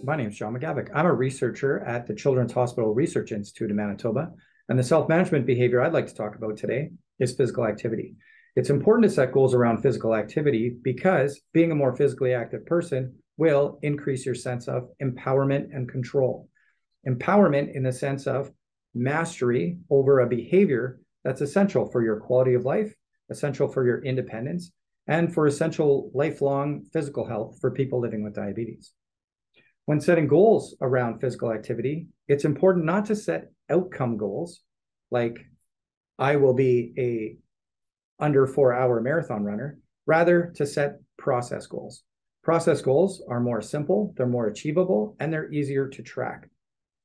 My name is John McGavock. I'm a researcher at the Children's Hospital Research Institute in Manitoba, and the self-management behavior I'd like to talk about today is physical activity. It's important to set goals around physical activity because being a more physically active person will increase your sense of empowerment and control. Empowerment in the sense of mastery over a behavior that's essential for your quality of life, essential for your independence, and for essential lifelong physical health for people living with diabetes. When setting goals around physical activity, it's important not to set outcome goals like I will be a under 4-hour marathon runner, rather to set process goals. Process goals are more simple, they're more achievable, and they're easier to track.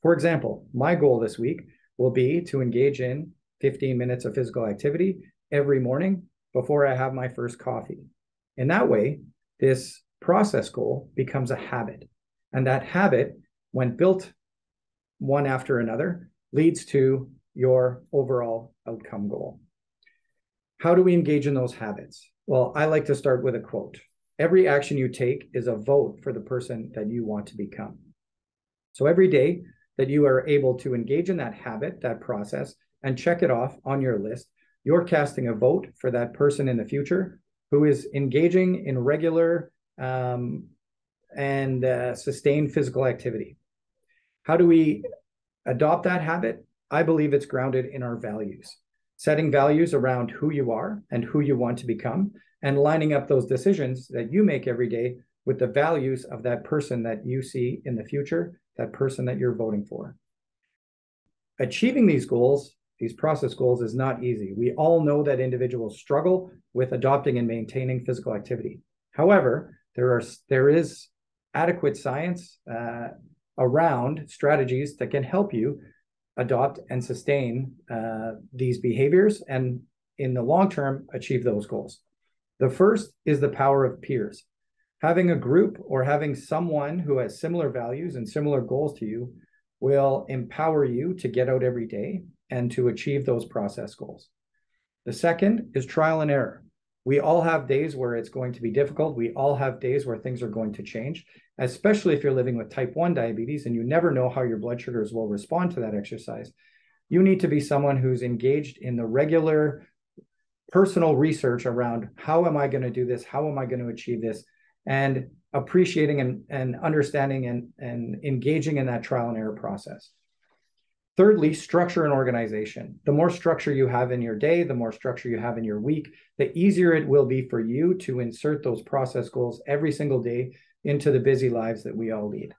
For example, my goal this week will be to engage in 15 minutes of physical activity every morning before I have my first coffee. In that way, this process goal becomes a habit. And that habit, when built one after another, leads to your overall outcome goal. How do we engage in those habits? Well, I like to start with a quote. Every action you take is a vote for the person that you want to become. So every day that you are able to engage in that habit, that process, and check it off on your list, you're casting a vote for that person in the future who is engaging in regular and sustained physical activity. How do we adopt that habit? I believe it's grounded in our values. Setting values around who you are and who you want to become, and lining up those decisions that you make every day with the values of that person that you see in the future, that person that you're voting for. Achieving these goals, these process goals, is not easy. We all know that individuals struggle with adopting and maintaining physical activity. However, there is adequate science around strategies that can help you adopt and sustain these behaviors and in the long term achieve those goals. The first is the power of peers. Having a group or having someone who has similar values and similar goals to you will empower you to get out every day and to achieve those process goals. The second is trial and error. We all have days where it's going to be difficult. We all have days where things are going to change, especially if you're living with type 1 diabetes and you never know how your blood sugars will respond to that exercise. You need to be someone who's engaged in the regular personal research around how am I going to do this? How am I going to achieve this? And appreciating and understanding and engaging in that trial and error process. Thirdly, structure and organization. The more structure you have in your day, the more structure you have in your week, the easier it will be for you to insert those process goals every single day into the busy lives that we all lead.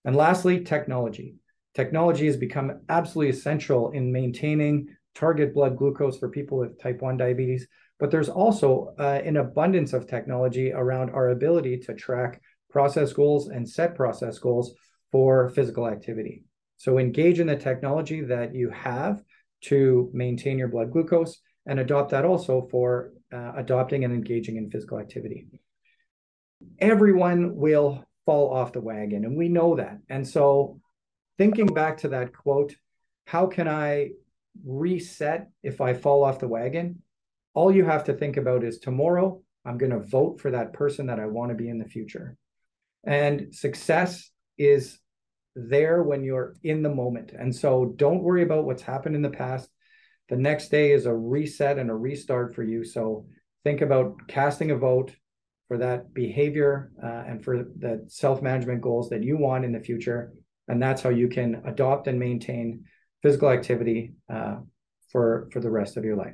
And lastly, technology. Technology has become absolutely essential in maintaining target blood glucose for people with type 1 diabetes, but there's also an abundance of technology around our ability to track process goals and set process goals for physical activity. So engage in the technology that you have to maintain your blood glucose and adopt that also for adopting and engaging in physical activity. Everyone will fall off the wagon, and we know that. And so thinking back to that quote, how can I reset if I fall off the wagon? All you have to think about is tomorrow, I'm going to vote for that person that I want to be in the future. And success is there when you're in the moment. And so don't worry about what's happened in the past. The next day is a reset and a restart for you. So think about casting a vote for that behavior and for the self-management goals that you want in the future. And that's how you can adopt and maintain physical activity for the rest of your life.